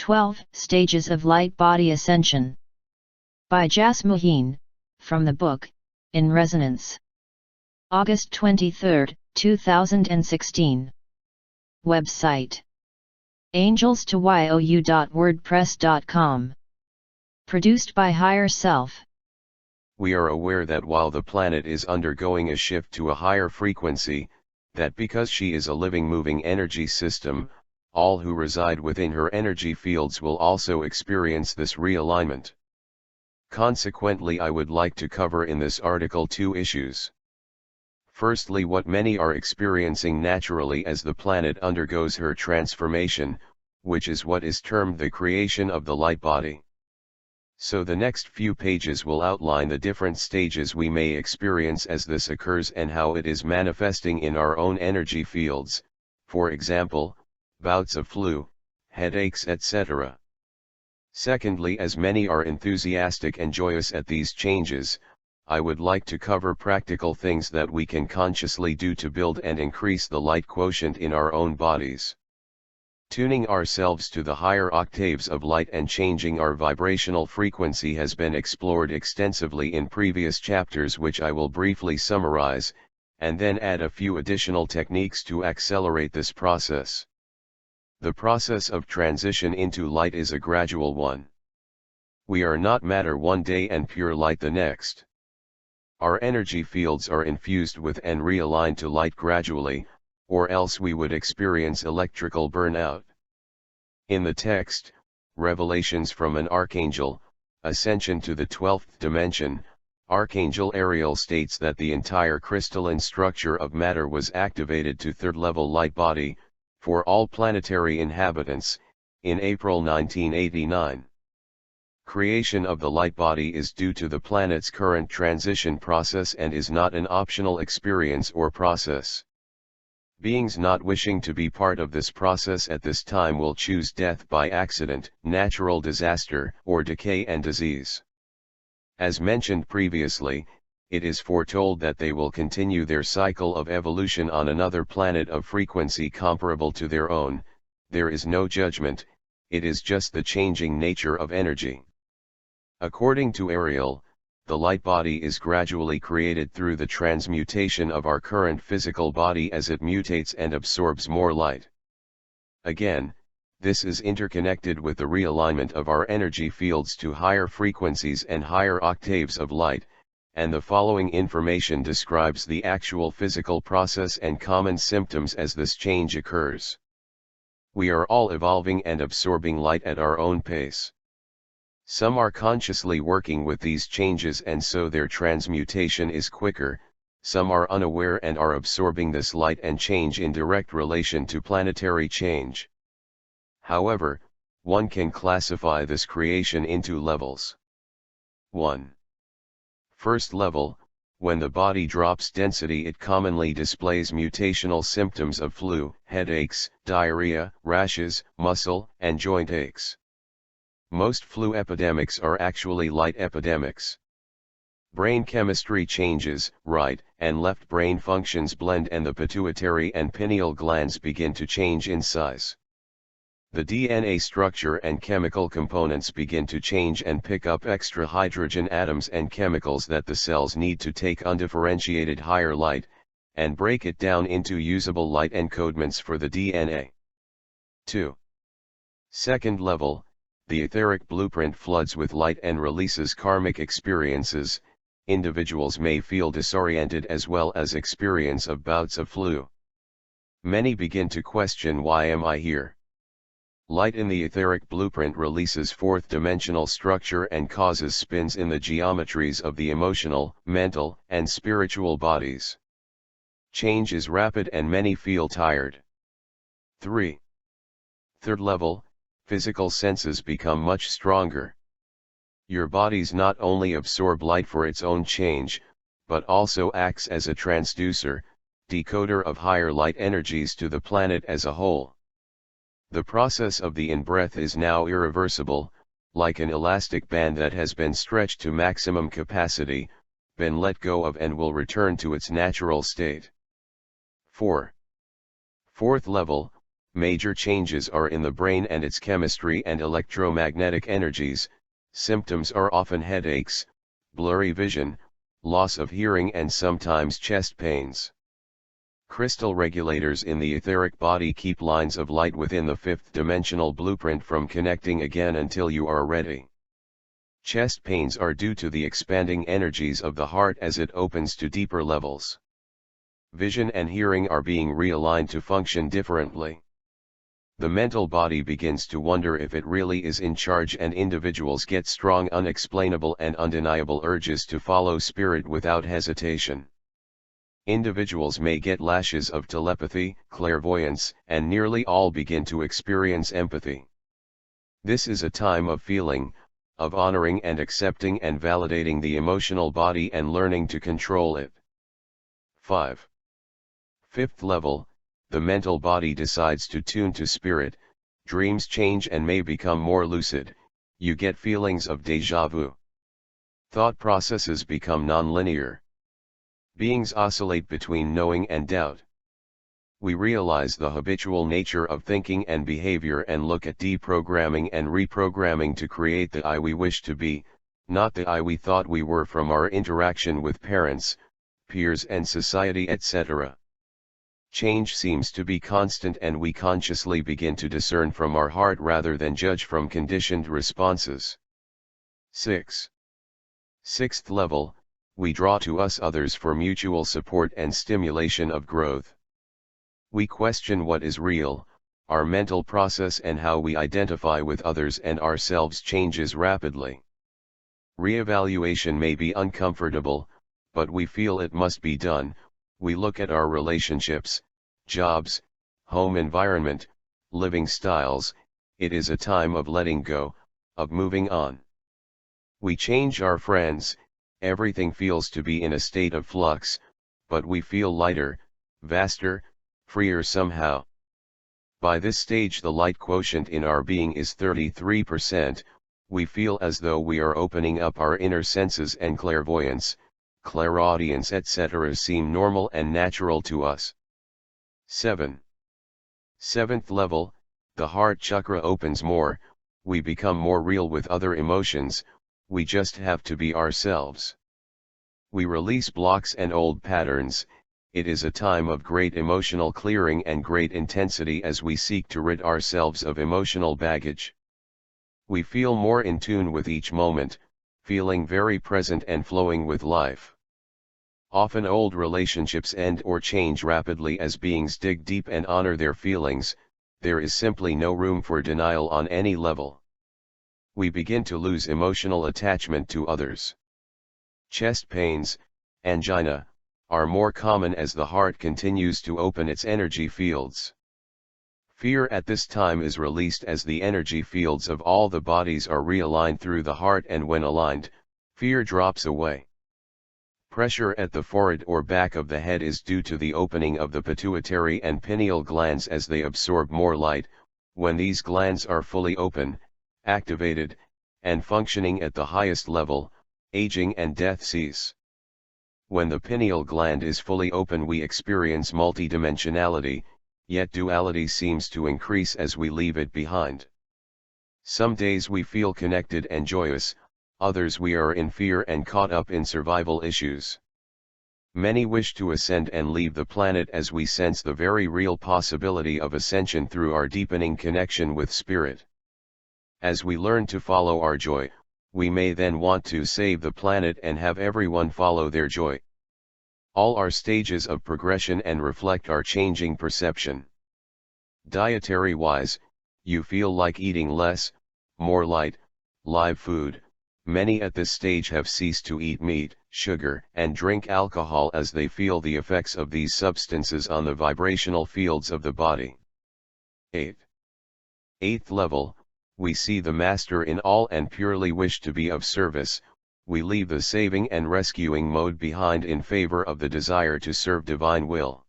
12 Stages of Light Body Ascension by Jasmuheen, from the book, In Resonance. August 23, 2016. Website: angelstoyou.wordpress.com. Produced by Higher Self. We are aware that while the planet is undergoing a shift to a higher frequency, that because she is a living moving energy system, all who reside within her energy fields will also experience this realignment. Consequently, I would like to cover in this article two issues. Firstly, what many are experiencing naturally as the planet undergoes her transformation, which is what is termed the creation of the light body. So the next few pages will outline the different stages we may experience as this occurs and how it is manifesting in our own energy fields, for example, bouts of flu, headaches, etc. Secondly, as many are enthusiastic and joyous at these changes, I would like to cover practical things that we can consciously do to build and increase the light quotient in our own bodies. Tuning ourselves to the higher octaves of light and changing our vibrational frequency has been explored extensively in previous chapters, which I will briefly summarize, and then add a few additional techniques to accelerate this process. The process of transition into light is a gradual one. We are not matter one day and pure light the next. Our energy fields are infused with and realigned to light gradually, or else we would experience electrical burnout. In the text, Revelations from an Archangel, Ascension to the 12th Dimension, Archangel Ariel states that the entire crystalline structure of matter was activated to third-level light body, for all planetary inhabitants, in April 1989. Creation of the light body is due to the planet's current transition process and is not an optional experience or process. Beings not wishing to be part of this process at this time will choose death by accident, natural disaster, or decay and disease. As mentioned previously, it is foretold that they will continue their cycle of evolution on another planet of frequency comparable to their own. There is no judgment, it is just the changing nature of energy. According to Ariel, the light body is gradually created through the transmutation of our current physical body as it mutates and absorbs more light. Again, this is interconnected with the realignment of our energy fields to higher frequencies and higher octaves of light, and the following information describes the actual physical process and common symptoms as this change occurs. We are all evolving and absorbing light at our own pace. Some are consciously working with these changes and so their transmutation is quicker, some are unaware and are absorbing this light and change in direct relation to planetary change. However, one can classify this creation into levels. 1. First level, when the body drops density, it commonly displays mutational symptoms of flu, headaches, diarrhea, rashes, muscle, and joint aches. Most flu epidemics are actually light epidemics. Brain chemistry changes, right and left brain functions blend and the pituitary and pineal glands begin to change in size. The DNA structure and chemical components begin to change and pick up extra hydrogen atoms and chemicals that the cells need to take undifferentiated higher light, and break it down into usable light encodements for the DNA. 2. Second level, the etheric blueprint floods with light and releases karmic experiences. Individuals may feel disoriented as well as experience of bouts of flu. Many begin to question, why am I here? Light in the etheric blueprint releases fourth-dimensional structure and causes spins in the geometries of the emotional, mental, and spiritual bodies. Change is rapid and many feel tired. 3. Third level, physical senses become much stronger. Your bodies not only absorb light for its own change, but also acts as a transducer, decoder of higher light energies to the planet as a whole. The process of the in-breath is now irreversible, like an elastic band that has been stretched to maximum capacity, been let go of and will return to its natural state. 4. Fourth level, Major changes are in the brain and its chemistry and electromagnetic energies. Symptoms are often headaches, blurry vision, loss of hearing and sometimes chest pains. Crystal regulators in the etheric body keep lines of light within the fifth dimensional blueprint from connecting again until you are ready. Chest pains are due to the expanding energies of the heart as it opens to deeper levels. Vision and hearing are being realigned to function differently. The mental body begins to wonder if it really is in charge, and individuals get strong, unexplainable and undeniable urges to follow spirit without hesitation. Individuals may get lashes of telepathy, clairvoyance, and nearly all begin to experience empathy. This is a time of feeling, of honoring and accepting and validating the emotional body and learning to control it. 5. Fifth level, the mental body decides to tune to spirit, dreams change and may become more lucid, you get feelings of déjà vu. Thought processes become non-linear. Beings oscillate between knowing and doubt. We realize the habitual nature of thinking and behavior and look at deprogramming and reprogramming to create the I we wish to be, not the I we thought we were from our interaction with parents, peers and society, etc. Change seems to be constant and we consciously begin to discern from our heart rather than judge from conditioned responses. 6. Sixth level, we draw to us others for mutual support and stimulation of growth. We question what is real, our mental process and how we identify with others and ourselves changes rapidly. Reevaluation may be uncomfortable, but we feel it must be done. We look at our relationships, jobs, home environment, living styles. It is a time of letting go, of moving on. We change our friends, everything feels to be in a state of flux, but we feel lighter, vaster, freer somehow. By this stage the light quotient in our being is 33%, we feel as though we are opening up our inner senses and clairvoyance, clairaudience etc. seem normal and natural to us. 7. Seventh level, the heart chakra opens more, we become more real with other emotions, we just have to be ourselves. We release blocks and old patterns. It is a time of great emotional clearing and great intensity as we seek to rid ourselves of emotional baggage. We feel more in tune with each moment, feeling very present and flowing with life. Often old relationships end or change rapidly as beings dig deep and honor their feelings. There is simply no room for denial on any level. We begin to lose emotional attachment to others. Chest pains, angina, are more common as the heart continues to open its energy fields. Fear at this time is released as the energy fields of all the bodies are realigned through the heart, and when aligned, fear drops away. Pressure at the forehead or back of the head is due to the opening of the pituitary and pineal glands as they absorb more light. When these glands are fully open, activated, and functioning at the highest level, aging and death cease. When the pineal gland is fully open we experience multidimensionality, yet duality seems to increase as we leave it behind. Some days we feel connected and joyous, others we are in fear and caught up in survival issues. Many wish to ascend and leave the planet as we sense the very real possibility of ascension through our deepening connection with spirit. As we learn to follow our joy, we may then want to save the planet and have everyone follow their joy. All are stages of progression and reflect our changing perception. Dietary-wise, you feel like eating less, more light, live food. Many at this stage have ceased to eat meat, sugar, and drink alcohol as they feel the effects of these substances on the vibrational fields of the body. 8. Eighth level, we see the Master in all and purely wish to be of service. We leave the saving and rescuing mode behind in favor of the desire to serve divine will.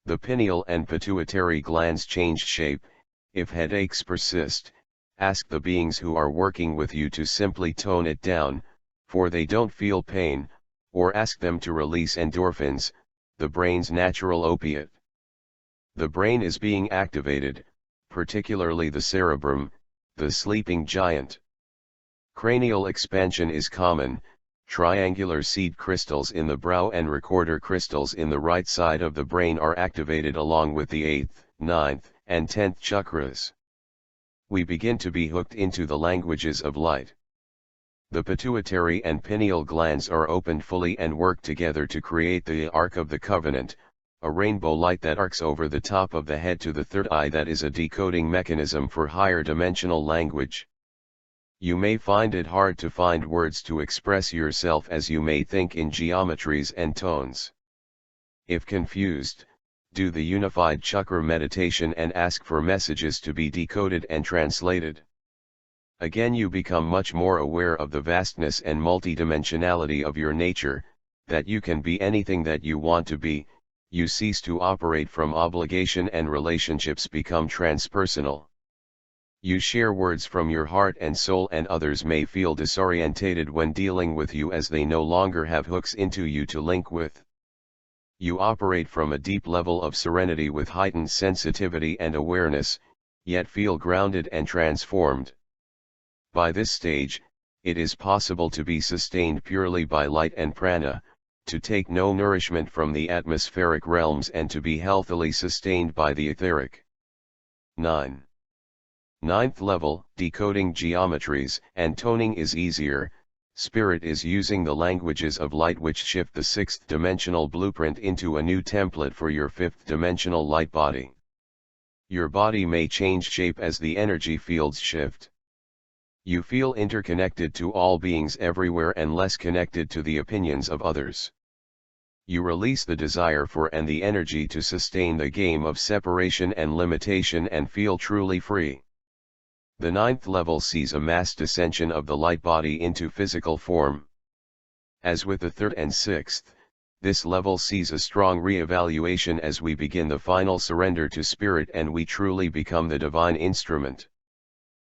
The pineal and pituitary glands change shape. If headaches persist, ask the beings who are working with you to simply tone it down, for they don't feel pain, or ask them to release endorphins, the brain's natural opiate. The brain is being activated, particularly the cerebrum, the sleeping giant. Cranial expansion is common. Triangular seed crystals in the brow and recorder crystals in the right side of the brain are activated along with the 8th, 9th, and 10th chakras. We begin to be hooked into the languages of light. The pituitary and pineal glands are opened fully and work together to create the Ark of the Covenant, a rainbow light that arcs over the top of the head to the third eye that is a decoding mechanism for higher dimensional language. You may find it hard to find words to express yourself as you may think in geometries and tones. If confused, do the unified chakra meditation and ask for messages to be decoded and translated. Again you become much more aware of the vastness and multidimensionality of your nature, that you can be anything that you want to be. You cease to operate from obligation and relationships become transpersonal. You share words from your heart and soul and others may feel disorientated when dealing with you as they no longer have hooks into you to link with. You operate from a deep level of serenity with heightened sensitivity and awareness, yet feel grounded and transformed. By this stage, it is possible to be sustained purely by light and prana, to take no nourishment from the atmospheric realms and to be healthily sustained by the etheric. 9. Ninth level, decoding geometries and toning is easier. Spirit is using the languages of light which shift the sixth dimensional blueprint into a new template for your fifth dimensional light body. Your body may change shape as the energy fields shift. You feel interconnected to all beings everywhere and less connected to the opinions of others. You release the desire for and the energy to sustain the game of separation and limitation and feel truly free. The ninth level sees a mass descension of the light body into physical form. As with the third and sixth, this level sees a strong re-evaluation as we begin the final surrender to spirit and we truly become the divine instrument.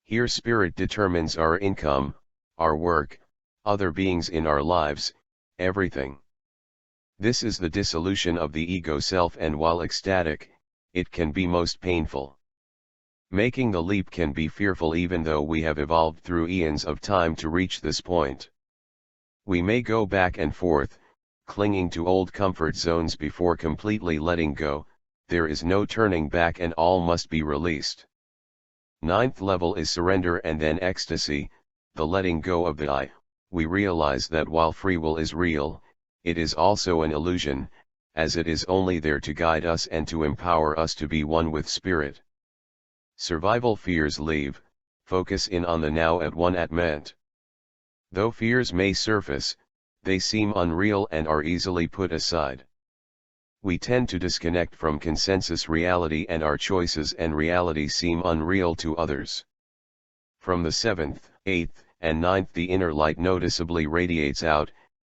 Here spirit determines our income, our work, other beings in our lives, everything. This is the dissolution of the ego self, and while ecstatic, it can be most painful. Making the leap can be fearful even though we have evolved through eons of time to reach this point. We may go back and forth, clinging to old comfort zones before completely letting go. There is no turning back and all must be released. Ninth level is surrender and then ecstasy, the letting go of the I. We realize that while free will is real, it is also an illusion, as it is only there to guide us and to empower us to be one with spirit. Survival fears leave, focus in on the now at one at ment. Though fears may surface, they seem unreal and are easily put aside. We tend to disconnect from consensus reality and our choices and reality seem unreal to others. From the 7th, 8th, and 9th the inner light noticeably radiates out,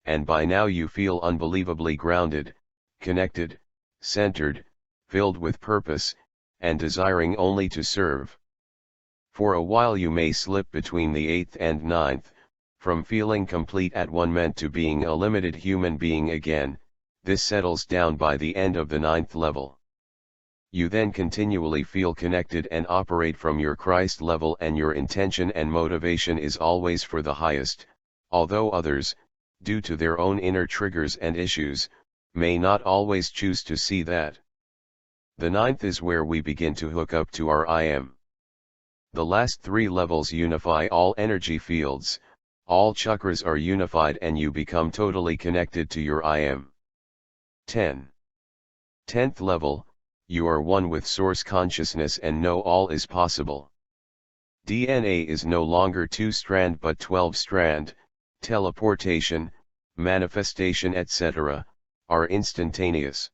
and by now you feel unbelievably grounded, connected, centered, filled with purpose, and desiring only to serve. For a while you may slip between the 8th and 9th, from feeling complete at one ment to being a limited human being again. This settles down by the end of the 9th level. You then continually feel connected and operate from your Christ level, and your intention and motivation is always for the highest, although others, due to their own inner triggers and issues, may not always choose to see that. The 9th is where we begin to hook up to our I am. The last 3 levels unify all energy fields, all chakras are unified and you become totally connected to your I am. 10. 10th level, you are one with source consciousness and know all is possible. DNA is no longer 2-strand but 12-strand, teleportation, manifestation etc., are instantaneous.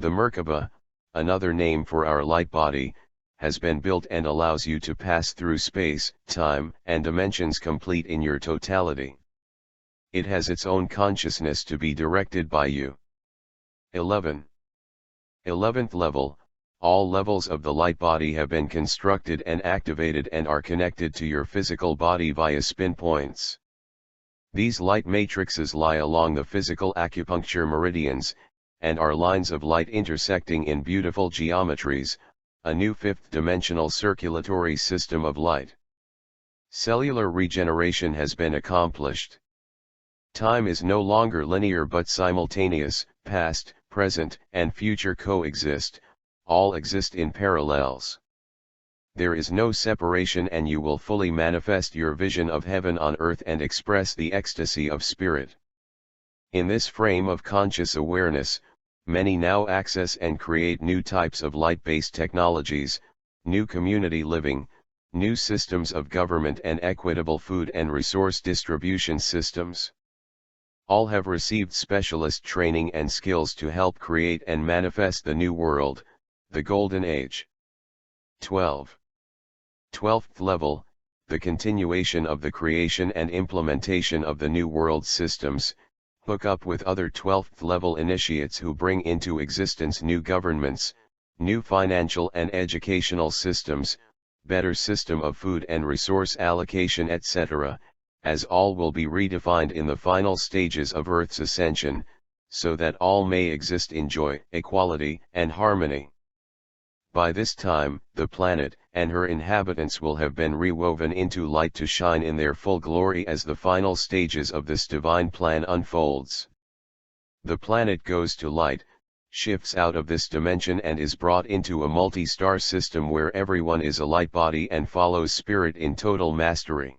The Merkaba, another name for our light body, has been built and allows you to pass through space, time, and dimensions complete in your totality. It has its own consciousness to be directed by you. 11. 11th level, all levels of the light body have been constructed and activated and are connected to your physical body via spin points. These light matrices lie along the physical acupuncture meridians, and are lines of light intersecting in beautiful geometries, a new fifth-dimensional circulatory system of light. Cellular regeneration has been accomplished. Time is no longer linear but simultaneous, past, present, and future coexist, all exist in parallels. There is no separation and you will fully manifest your vision of heaven on earth and express the ecstasy of spirit. In this frame of conscious awareness, many now access and create new types of light-based technologies, new community living, new systems of government and equitable food and resource distribution systems. All have received specialist training and skills to help create and manifest the new world, the Golden Age. 12. 12th level, the continuation of the creation and implementation of the new world systems. Hook up with other 12th level initiates who bring into existence new governments, new financial and educational systems, better system of food and resource allocation etc., as all will be redefined in the final stages of Earth's ascension, so that all may exist in joy, equality, and harmony. By this time, the planet and her inhabitants will have been rewoven into light to shine in their full glory as the final stages of this divine plan unfolds. The planet goes to light, shifts out of this dimension and is brought into a multi-star system where everyone is a light body and follows spirit in total mastery.